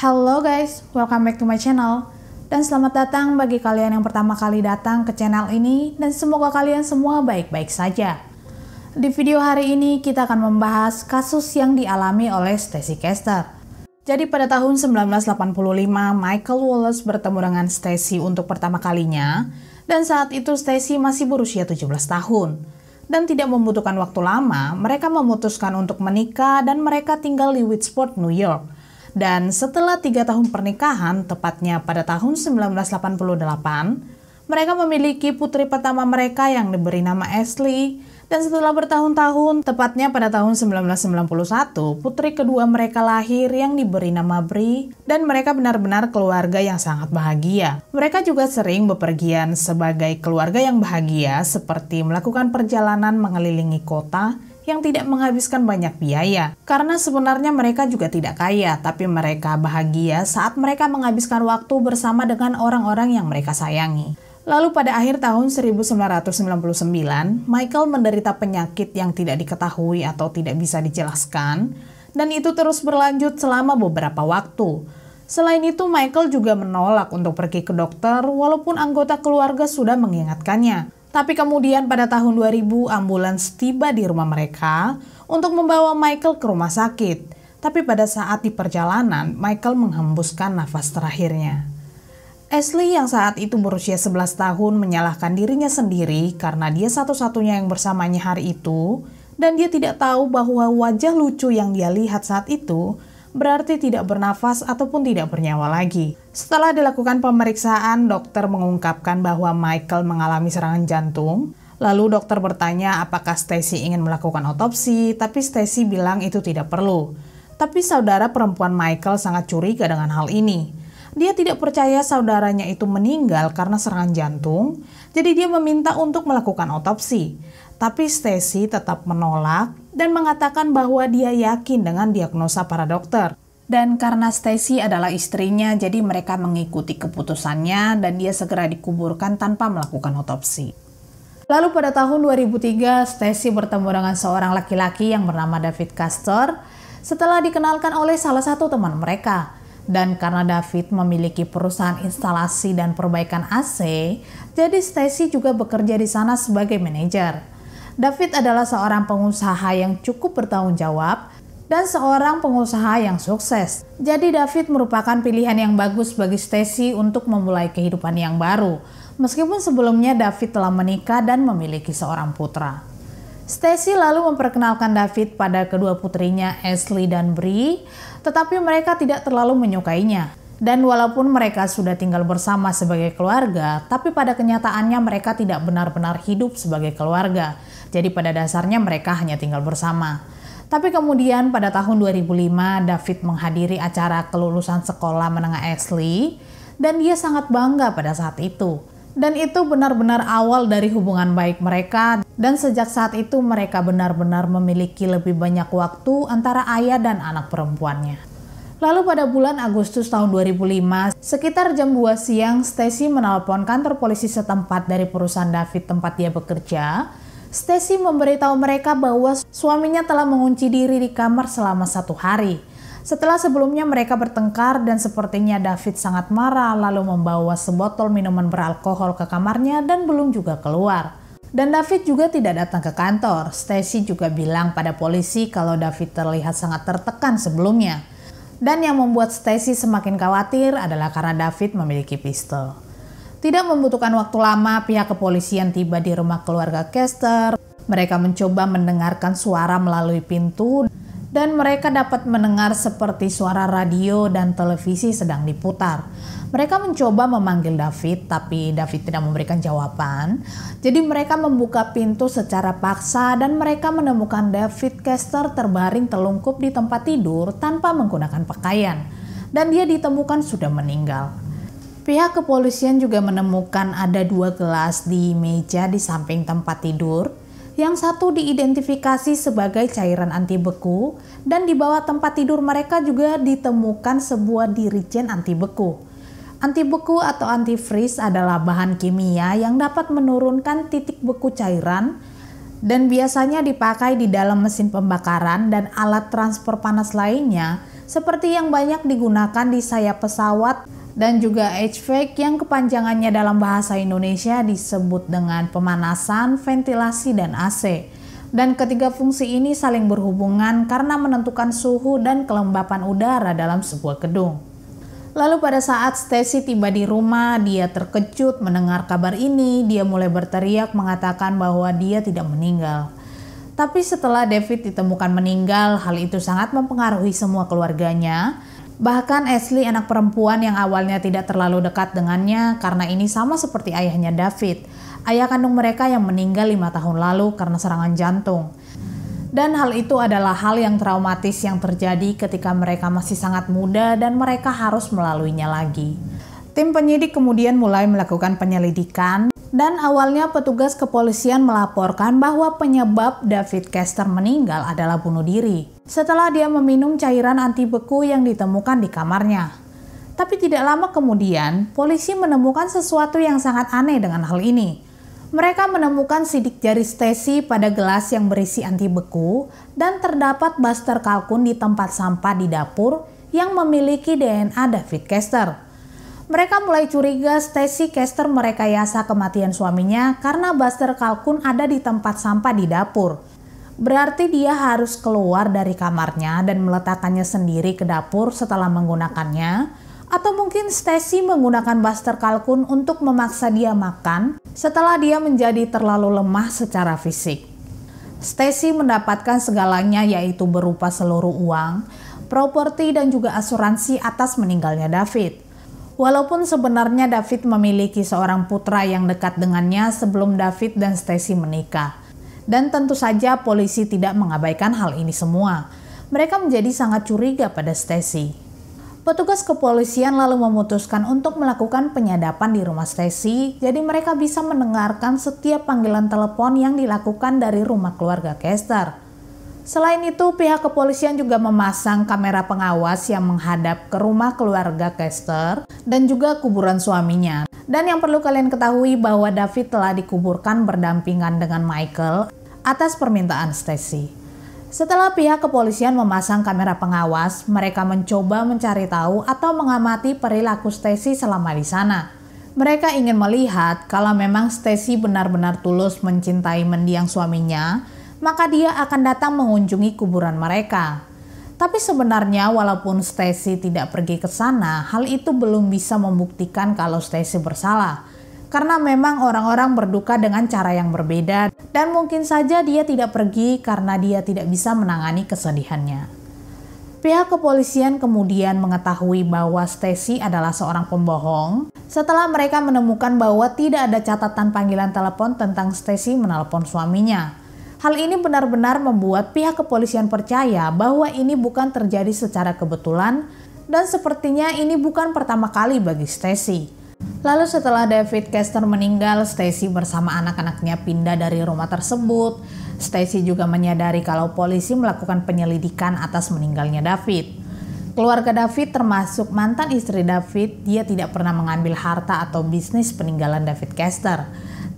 Hello guys, welcome back to my channel. Dan selamat datang bagi kalian yang pertama kali datang ke channel ini, dan semoga kalian semua baik-baik saja. Di video hari ini kita akan membahas kasus yang dialami oleh Stacey Kester. Jadi pada tahun 1985, Michael Wallace bertemu dengan Stacey untuk pertama kalinya, dan saat itu Stacey masih berusia 17 tahun. Dan tidak membutuhkan waktu lama, mereka memutuskan untuk menikah dan mereka tinggal di Williamsport, New York. Dan setelah 3 tahun pernikahan, tepatnya pada tahun 1988, mereka memiliki putri pertama mereka yang diberi nama Ashley. Dan setelah bertahun-tahun, tepatnya pada tahun 1991, putri kedua mereka lahir yang diberi nama Brie. Dan mereka benar-benar keluarga yang sangat bahagia. Mereka juga sering bepergian sebagai keluarga yang bahagia, seperti melakukan perjalanan mengelilingi kota, yang tidak menghabiskan banyak biaya. Karena sebenarnya mereka juga tidak kaya, tapi mereka bahagia saat mereka menghabiskan waktu bersama dengan orang-orang yang mereka sayangi. Lalu pada akhir tahun 1999, Michael menderita penyakit yang tidak diketahui atau tidak bisa dijelaskan, dan itu terus berlanjut selama beberapa waktu. Selain itu, Michael juga menolak untuk pergi ke dokter walaupun anggota keluarga sudah mengingatkannya. Tapi kemudian pada tahun 2000 ambulans tiba di rumah mereka untuk membawa Michael ke rumah sakit. Tapi pada saat di perjalanan, Michael menghembuskan nafas terakhirnya. Ashley yang saat itu berusia 11 tahun menyalahkan dirinya sendiri karena dia satu-satunya yang bersamanya hari itu, dan dia tidak tahu bahwa wajah lucu yang dia lihat saat itu berarti tidak bernafas ataupun tidak bernyawa lagi. Setelah dilakukan pemeriksaan, dokter mengungkapkan bahwa Michael mengalami serangan jantung. Lalu dokter bertanya apakah Stacey ingin melakukan otopsi, tapi Stacey bilang itu tidak perlu. Tapi saudara perempuan Michael sangat curiga dengan hal ini. Dia tidak percaya saudaranya itu meninggal karena serangan jantung, jadi dia meminta untuk melakukan otopsi. Tapi Stacey tetap menolak dan mengatakan bahwa dia yakin dengan diagnosa para dokter. Dan karena Stacey adalah istrinya, jadi mereka mengikuti keputusannya dan dia segera dikuburkan tanpa melakukan otopsi. Lalu pada tahun 2003, Stacey bertemu dengan seorang laki-laki yang bernama David Kester setelah dikenalkan oleh salah satu teman mereka. Dan karena David memiliki perusahaan instalasi dan perbaikan AC, jadi Stacey juga bekerja di sana sebagai manajer. David adalah seorang pengusaha yang cukup bertanggung jawab dan seorang pengusaha yang sukses. Jadi David merupakan pilihan yang bagus bagi Stacey untuk memulai kehidupan yang baru. Meskipun sebelumnya David telah menikah dan memiliki seorang putra. Stacey lalu memperkenalkan David pada kedua putrinya Ashley dan Brie, tetapi mereka tidak terlalu menyukainya. Dan walaupun mereka sudah tinggal bersama sebagai keluarga, tapi pada kenyataannya mereka tidak benar-benar hidup sebagai keluarga. Jadi pada dasarnya mereka hanya tinggal bersama. Tapi kemudian pada tahun 2005, David menghadiri acara kelulusan sekolah menengah Ashley, dan dia sangat bangga pada saat itu. Dan itu benar-benar awal dari hubungan baik mereka, dan sejak saat itu mereka benar-benar memiliki lebih banyak waktu antara ayah dan anak perempuannya. Lalu pada bulan Agustus tahun 2005, sekitar jam 2 siang, Stacey menelpon kantor polisi setempat dari perusahaan David tempat dia bekerja. Stacey memberitahu mereka bahwa suaminya telah mengunci diri di kamar selama 1 hari. Setelah sebelumnya mereka bertengkar dan sepertinya David sangat marah lalu membawa sebotol minuman beralkohol ke kamarnya dan belum juga keluar. Dan David juga tidak datang ke kantor. Stacey juga bilang pada polisi kalau David terlihat sangat tertekan sebelumnya. Dan yang membuat Stacey semakin khawatir adalah karena David memiliki pistol. Tidak membutuhkan waktu lama, pihak kepolisian tiba di rumah keluarga Kester. Mereka mencoba mendengarkan suara melalui pintu dan mereka dapat mendengar seperti suara radio dan televisi sedang diputar. Mereka mencoba memanggil David, tapi David tidak memberikan jawaban. Jadi mereka membuka pintu secara paksa dan mereka menemukan David Kester terbaring telungkup di tempat tidur tanpa menggunakan pakaian. Dan dia ditemukan sudah meninggal. Pihak kepolisian juga menemukan ada 2 gelas di meja di samping tempat tidur. Yang satu diidentifikasi sebagai cairan anti beku dan di bawah tempat tidur mereka juga ditemukan sebuah dirijen anti beku. Anti beku atau antifreeze adalah bahan kimia yang dapat menurunkan titik beku cairan dan biasanya dipakai di dalam mesin pembakaran dan alat transfer panas lainnya seperti yang banyak digunakan di sayap pesawat dan juga HVAC yang kepanjangannya dalam bahasa Indonesia disebut dengan pemanasan, ventilasi, dan AC. Dan ketiga fungsi ini saling berhubungan karena menentukan suhu dan kelembapan udara dalam sebuah gedung. Lalu pada saat Stacy tiba di rumah, dia terkejut mendengar kabar ini. Dia mulai berteriak mengatakan bahwa dia tidak meninggal. Tapi setelah David ditemukan meninggal, hal itu sangat mempengaruhi semua keluarganya. Bahkan Ashley, anak perempuan yang awalnya tidak terlalu dekat dengannya karena ini sama seperti ayahnya David, ayah kandung mereka yang meninggal 5 tahun lalu karena serangan jantung. Dan hal itu adalah hal yang traumatis yang terjadi ketika mereka masih sangat muda dan mereka harus melaluinya lagi. Tim penyidik kemudian mulai melakukan penyelidikan dan awalnya petugas kepolisian melaporkan bahwa penyebab David Kester meninggal adalah bunuh diri setelah dia meminum cairan anti beku yang ditemukan di kamarnya. Tapi tidak lama kemudian, polisi menemukan sesuatu yang sangat aneh dengan hal ini. Mereka menemukan sidik jari Stacy pada gelas yang berisi anti beku dan terdapat Buster kalkun di tempat sampah di dapur yang memiliki DNA David Kester. Mereka mulai curiga Stacy Kester merekayasa kematian suaminya karena Buster kalkun ada di tempat sampah di dapur. Berarti dia harus keluar dari kamarnya dan meletakkannya sendiri ke dapur setelah menggunakannya. Atau mungkin Stacy menggunakan Buster kalkun untuk memaksa dia makan setelah dia menjadi terlalu lemah secara fisik. Stacy mendapatkan segalanya, yaitu berupa seluruh uang, properti, dan juga asuransi atas meninggalnya David. Walaupun sebenarnya David memiliki seorang putra yang dekat dengannya sebelum David dan Stacy menikah. Dan tentu saja polisi tidak mengabaikan hal ini semua. Mereka menjadi sangat curiga pada Stacy. Petugas kepolisian lalu memutuskan untuk melakukan penyadapan di rumah Stacy, jadi mereka bisa mendengarkan setiap panggilan telepon yang dilakukan dari rumah keluarga Kester. Selain itu, pihak kepolisian juga memasang kamera pengawas yang menghadap ke rumah keluarga Kester dan juga kuburan suaminya. Dan yang perlu kalian ketahui bahwa David telah dikuburkan berdampingan dengan Michael atas permintaan Stacy. Setelah pihak kepolisian memasang kamera pengawas, mereka mencoba mencari tahu atau mengamati perilaku Stacy selama di sana. Mereka ingin melihat kalau memang Stacy benar-benar tulus mencintai mendiang suaminya, maka dia akan datang mengunjungi kuburan mereka. Tapi sebenarnya walaupun Stacy tidak pergi ke sana, hal itu belum bisa membuktikan kalau Stacy bersalah. Karena memang orang-orang berduka dengan cara yang berbeda dan mungkin saja dia tidak pergi karena dia tidak bisa menangani kesedihannya. Pihak kepolisian kemudian mengetahui bahwa Stacy adalah seorang pembohong setelah mereka menemukan bahwa tidak ada catatan panggilan telepon tentang Stacy menelpon suaminya. Hal ini benar-benar membuat pihak kepolisian percaya bahwa ini bukan terjadi secara kebetulan dan sepertinya ini bukan pertama kali bagi Stacy. Lalu setelah David Kester meninggal, Stacy bersama anak-anaknya pindah dari rumah tersebut. Stacy juga menyadari kalau polisi melakukan penyelidikan atas meninggalnya David. Keluarga David termasuk mantan istri David, dia tidak pernah mengambil harta atau bisnis peninggalan David Kester.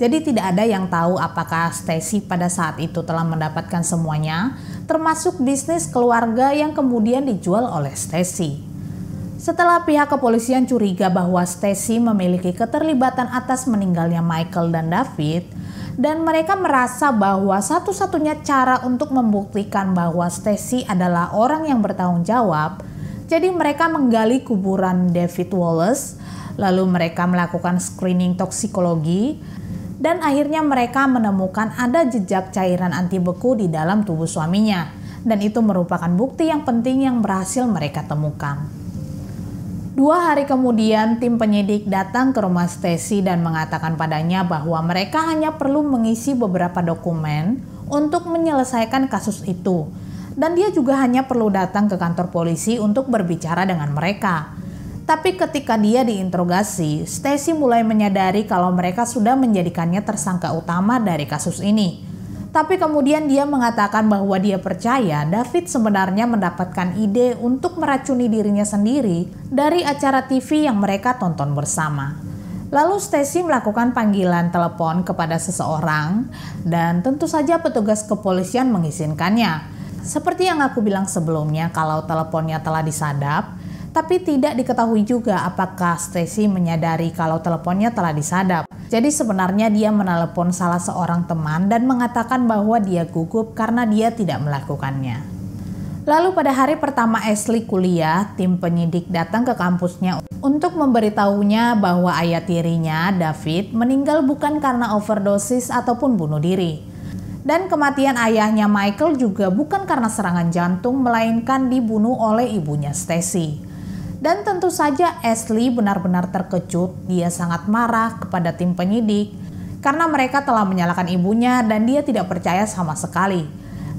Jadi tidak ada yang tahu apakah Stacy pada saat itu telah mendapatkan semuanya, termasuk bisnis keluarga yang kemudian dijual oleh Stacy. Setelah pihak kepolisian curiga bahwa Stacy memiliki keterlibatan atas meninggalnya Michael dan David, dan mereka merasa bahwa satu-satunya cara untuk membuktikan bahwa Stacy adalah orang yang bertanggung jawab, jadi mereka menggali kuburan David Wallace, lalu mereka melakukan screening toksikologi, dan akhirnya mereka menemukan ada jejak cairan anti beku di dalam tubuh suaminya, dan itu merupakan bukti yang penting yang berhasil mereka temukan. 2 hari kemudian, tim penyidik datang ke rumah Stacy dan mengatakan padanya bahwa mereka hanya perlu mengisi beberapa dokumen untuk menyelesaikan kasus itu. Dan dia juga hanya perlu datang ke kantor polisi untuk berbicara dengan mereka. Tapi ketika dia diinterogasi, Stacy mulai menyadari kalau mereka sudah menjadikannya tersangka utama dari kasus ini. Tapi kemudian dia mengatakan bahwa dia percaya David sebenarnya mendapatkan ide untuk meracuni dirinya sendiri dari acara TV yang mereka tonton bersama. Lalu Stacy melakukan panggilan telepon kepada seseorang dan tentu saja petugas kepolisian mengizinkannya. seperti yang aku bilang sebelumnya kalau teleponnya telah disadap, tapi tidak diketahui juga apakah Stacy menyadari kalau teleponnya telah disadap. Jadi sebenarnya dia menelepon salah seorang teman dan mengatakan bahwa dia gugup karena dia tidak melakukannya. Lalu pada hari pertama Ashley kuliah, tim penyidik datang ke kampusnya untuk memberitahunya bahwa ayah tirinya, David, meninggal bukan karena overdosis ataupun bunuh diri. Dan kematian ayahnya Michael juga bukan karena serangan jantung, melainkan dibunuh oleh ibunya Stacy. Dan tentu saja Ashley benar-benar terkejut. Dia sangat marah kepada tim penyidik karena mereka telah menyalahkan ibunya dan dia tidak percaya sama sekali.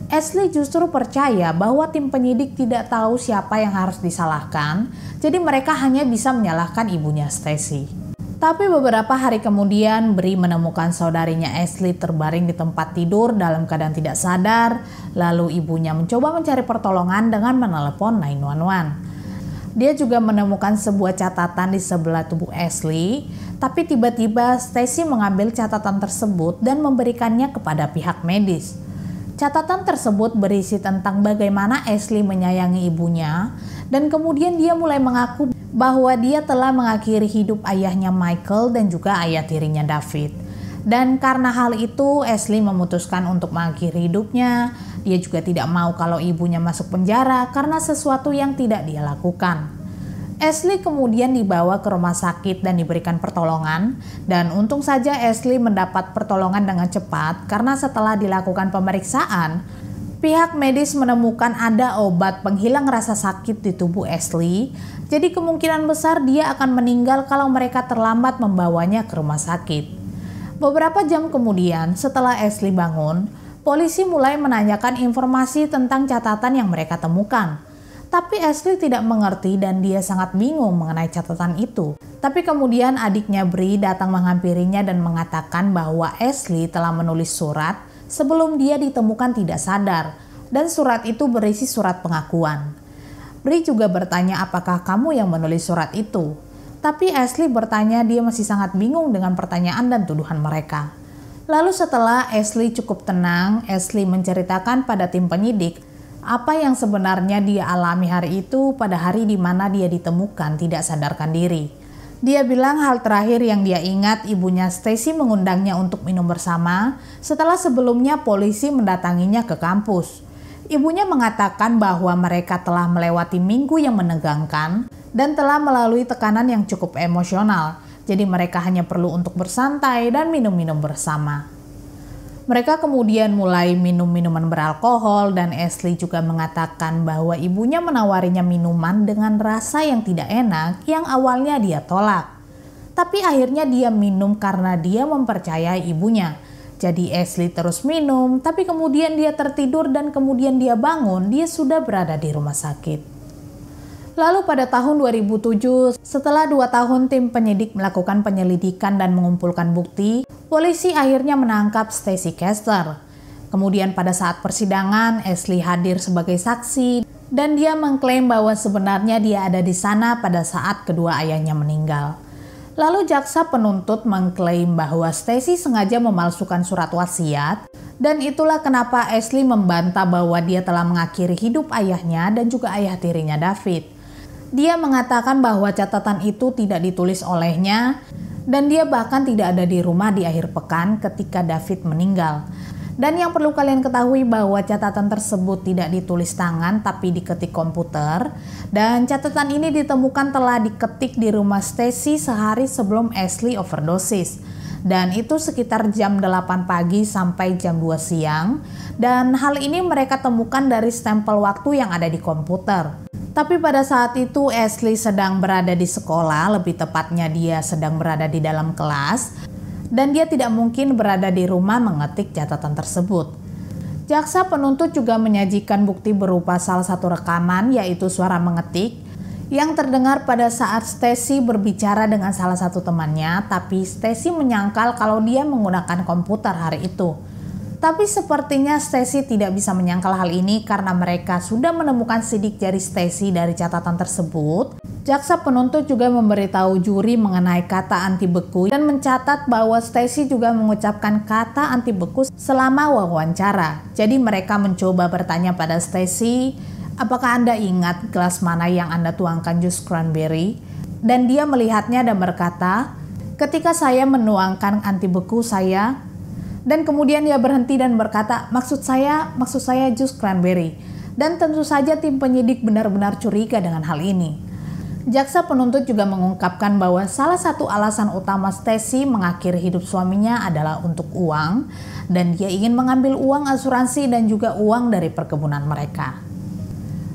Ashley justru percaya bahwa tim penyidik tidak tahu siapa yang harus disalahkan, jadi mereka hanya bisa menyalahkan ibunya Stacy. Tapi beberapa hari kemudian, Bree menemukan saudarinya Ashley terbaring di tempat tidur dalam keadaan tidak sadar, lalu ibunya mencoba mencari pertolongan dengan menelepon 911. Dia juga menemukan sebuah catatan di sebelah tubuh Ashley, tapi tiba-tiba Stacy mengambil catatan tersebut dan memberikannya kepada pihak medis. Catatan tersebut berisi tentang bagaimana Ashley menyayangi ibunya, dan kemudian dia mulai mengaku bahwa dia telah mengakhiri hidup ayahnya Michael dan juga ayah tirinya David. Dan karena hal itu, Ashley memutuskan untuk mengakhiri hidupnya. Dia juga tidak mau kalau ibunya masuk penjara karena sesuatu yang tidak dia lakukan. Ashley kemudian dibawa ke rumah sakit dan diberikan pertolongan. Dan untung saja Ashley mendapat pertolongan dengan cepat karena setelah dilakukan pemeriksaan, pihak medis menemukan ada obat penghilang rasa sakit di tubuh Ashley. Jadi kemungkinan besar dia akan meninggal kalau mereka terlambat membawanya ke rumah sakit. Beberapa jam kemudian, setelah Ashley bangun, polisi mulai menanyakan informasi tentang catatan yang mereka temukan. Tapi Ashley tidak mengerti dan dia sangat bingung mengenai catatan itu. Tapi kemudian adiknya Bree datang menghampirinya dan mengatakan bahwa Ashley telah menulis surat sebelum dia ditemukan tidak sadar. Dan surat itu berisi surat pengakuan. Bree juga bertanya apakah kamu yang menulis surat itu. Tapi Ashley bertanya dia masih sangat bingung dengan pertanyaan dan tuduhan mereka. Lalu setelah Ashley cukup tenang, Ashley menceritakan pada tim penyidik apa yang sebenarnya dia alami hari itu pada hari di mana dia ditemukan tidak sadarkan diri. Dia bilang hal terakhir yang dia ingat ibunya Stacy mengundangnya untuk minum bersama setelah sebelumnya polisi mendatanginya ke kampus. Ibunya mengatakan bahwa mereka telah melewati minggu yang menegangkan dan telah melalui tekanan yang cukup emosional, jadi mereka hanya perlu untuk bersantai dan minum-minum bersama. Mereka kemudian mulai minum minuman beralkohol dan Ashley juga mengatakan bahwa ibunya menawarinya minuman dengan rasa yang tidak enak yang awalnya dia tolak. Tapi akhirnya dia minum karena dia mempercayai ibunya. Jadi Ashley terus minum, tapi kemudian dia tertidur dan kemudian dia bangun, dia sudah berada di rumah sakit. Lalu pada tahun 2007, setelah 2 tahun tim penyidik melakukan penyelidikan dan mengumpulkan bukti, polisi akhirnya menangkap Stacy Kester. Kemudian pada saat persidangan, Ashley hadir sebagai saksi dan dia mengklaim bahwa sebenarnya dia ada di sana pada saat kedua ayahnya meninggal. Lalu jaksa penuntut mengklaim bahwa Stacy sengaja memalsukan surat wasiat dan itulah kenapa Ashley membantah bahwa dia telah mengakhiri hidup ayahnya dan juga ayah tirinya David. Dia mengatakan bahwa catatan itu tidak ditulis olehnya dan dia bahkan tidak ada di rumah di akhir pekan ketika David meninggal. Dan yang perlu kalian ketahui bahwa catatan tersebut tidak ditulis tangan tapi diketik komputer dan catatan ini ditemukan telah diketik di rumah Stacy sehari sebelum Ashley overdosis. Dan itu sekitar jam 8 pagi sampai jam 2 siang dan hal ini mereka temukan dari stempel waktu yang ada di komputer. Tapi pada saat itu Ashley sedang berada di sekolah, lebih tepatnya dia sedang berada di dalam kelas, dan dia tidak mungkin berada di rumah mengetik catatan tersebut. Jaksa penuntut juga menyajikan bukti berupa salah satu rekaman yaitu suara mengetik yang terdengar pada saat Stacy berbicara dengan salah satu temannya, tapi Stacy menyangkal kalau dia menggunakan komputer hari itu. Tapi sepertinya Stacy tidak bisa menyangkal hal ini karena mereka sudah menemukan sidik jari Stacy dari catatan tersebut. Jaksa penuntut juga memberitahu juri mengenai kata anti beku dan mencatat bahwa Stacy juga mengucapkan kata anti beku selama wawancara. Jadi mereka mencoba bertanya pada Stacy, apakah Anda ingat gelas mana yang Anda tuangkan jus cranberry? Dan dia melihatnya dan berkata, ketika saya menuangkan anti beku saya. Dan kemudian dia berhenti dan berkata, maksud saya jus cranberry. Dan tentu saja tim penyidik benar-benar curiga dengan hal ini. Jaksa penuntut juga mengungkapkan bahwa salah satu alasan utama Stacy mengakhiri hidup suaminya adalah untuk uang, dan dia ingin mengambil uang asuransi dan juga uang dari perkebunan mereka.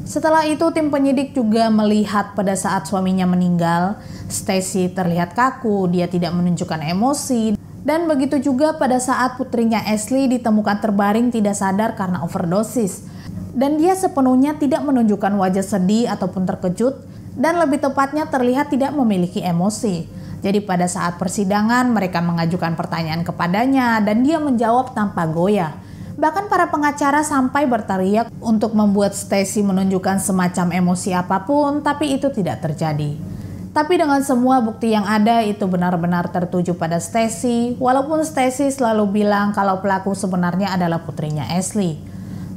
Setelah itu tim penyidik juga melihat pada saat suaminya meninggal, Stacy terlihat kaku, dia tidak menunjukkan emosi. Dan begitu juga pada saat putrinya Ashley ditemukan terbaring tidak sadar karena overdosis. Dan dia sepenuhnya tidak menunjukkan wajah sedih ataupun terkejut, dan lebih tepatnya terlihat tidak memiliki emosi. Jadi pada saat persidangan mereka mengajukan pertanyaan kepadanya dan dia menjawab tanpa goyah. Bahkan para pengacara sampai berteriak untuk membuat Stacy menunjukkan semacam emosi apapun, tapi itu tidak terjadi. Tapi dengan semua bukti yang ada itu benar-benar tertuju pada Stacy, walaupun Stacy selalu bilang kalau pelaku sebenarnya adalah putrinya Ashley.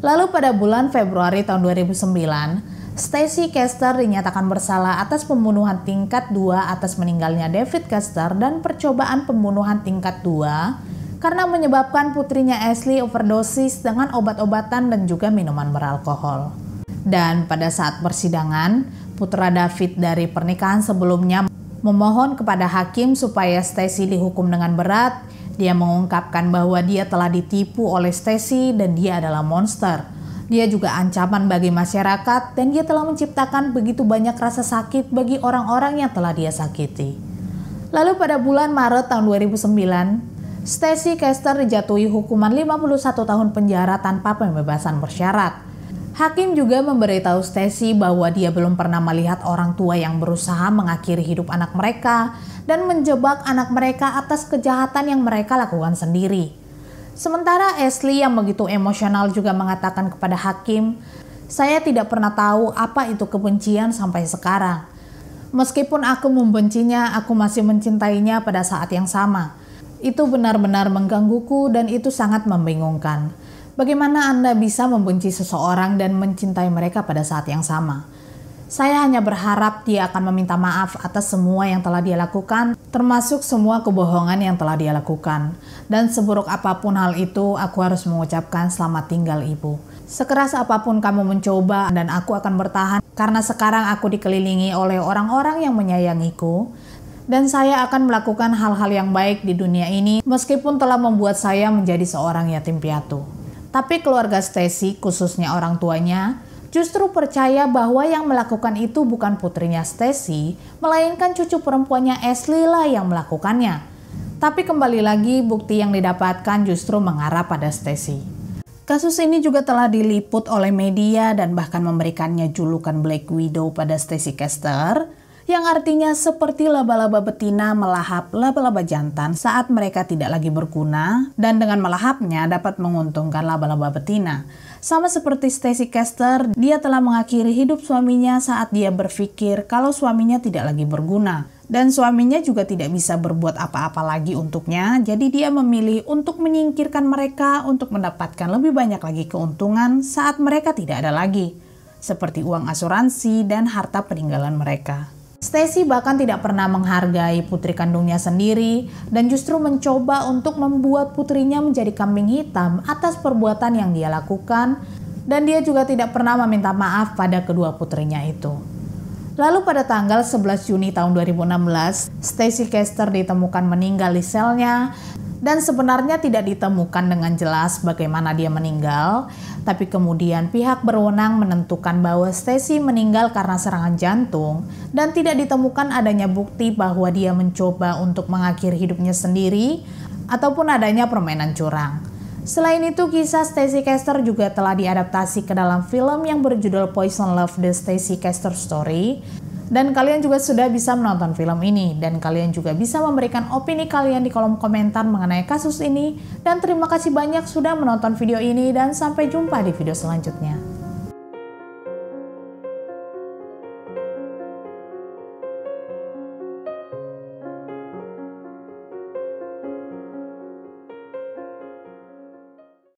Lalu pada bulan Februari tahun 2009, Stacy Kester dinyatakan bersalah atas pembunuhan tingkat 2 atas meninggalnya David Kester dan percobaan pembunuhan tingkat 2 karena menyebabkan putrinya Ashley overdosis dengan obat-obatan dan juga minuman beralkohol. Dan pada saat persidangan, putra David dari pernikahan sebelumnya memohon kepada hakim supaya Stacy dihukum dengan berat. Dia mengungkapkan bahwa dia telah ditipu oleh Stacy dan dia adalah monster. Dia juga ancaman bagi masyarakat dan dia telah menciptakan begitu banyak rasa sakit bagi orang-orang yang telah dia sakiti. Lalu pada bulan Maret tahun 2009, Stacy Kester dijatuhi hukuman 51 tahun penjara tanpa pembebasan bersyarat. Hakim juga memberitahu Stacy bahwa dia belum pernah melihat orang tua yang berusaha mengakhiri hidup anak mereka dan menjebak anak mereka atas kejahatan yang mereka lakukan sendiri. Sementara Ashley yang begitu emosional juga mengatakan kepada hakim, saya tidak pernah tahu apa itu kebencian sampai sekarang. Meskipun aku membencinya, aku masih mencintainya pada saat yang sama. Itu benar-benar menggangguku dan itu sangat membingungkan. Bagaimana Anda bisa membenci seseorang dan mencintai mereka pada saat yang sama? Saya hanya berharap dia akan meminta maaf atas semua yang telah dia lakukan, termasuk semua kebohongan yang telah dia lakukan. Dan seburuk apapun hal itu, aku harus mengucapkan selamat tinggal Ibu. Sekeras apapun kamu mencoba dan aku akan bertahan karena sekarang aku dikelilingi oleh orang-orang yang menyayangiku. Dan saya akan melakukan hal-hal yang baik di dunia ini meskipun telah membuat saya menjadi seorang yatim piatu. Tapi keluarga Stacy, khususnya orang tuanya, justru percaya bahwa yang melakukan itu bukan putrinya Stacy, melainkan cucu perempuannya Ashley lah yang melakukannya. Tapi kembali lagi, bukti yang didapatkan justru mengarah pada Stacy. Kasus ini juga telah diliput oleh media dan bahkan memberikannya julukan Black Widow pada Stacy Kester, yang artinya seperti laba-laba betina melahap laba-laba jantan saat mereka tidak lagi berguna, dan dengan melahapnya dapat menguntungkan laba-laba betina. Sama seperti Stacy Kester, dia telah mengakhiri hidup suaminya saat dia berpikir kalau suaminya tidak lagi berguna. Dan suaminya juga tidak bisa berbuat apa-apa lagi untuknya, jadi dia memilih untuk menyingkirkan mereka untuk mendapatkan lebih banyak lagi keuntungan saat mereka tidak ada lagi, seperti uang asuransi dan harta peninggalan mereka. Stacy bahkan tidak pernah menghargai putri kandungnya sendiri dan justru mencoba untuk membuat putrinya menjadi kambing hitam atas perbuatan yang dia lakukan, dan dia juga tidak pernah meminta maaf pada kedua putrinya itu. Lalu pada tanggal 11 Juni tahun 2016, Stacy Kester ditemukan meninggal di selnya. Dan sebenarnya tidak ditemukan dengan jelas bagaimana dia meninggal, tapi kemudian pihak berwenang menentukan bahwa Stacy meninggal karena serangan jantung dan tidak ditemukan adanya bukti bahwa dia mencoba untuk mengakhiri hidupnya sendiri ataupun adanya permainan curang. Selain itu, kisah Stacy Kester juga telah diadaptasi ke dalam film yang berjudul Poison Love: The Stacy Kester Story. Dan kalian juga sudah bisa menonton film ini, dan kalian juga bisa memberikan opini kalian di kolom komentar mengenai kasus ini. Dan terima kasih banyak sudah menonton video ini, dan sampai jumpa di video selanjutnya.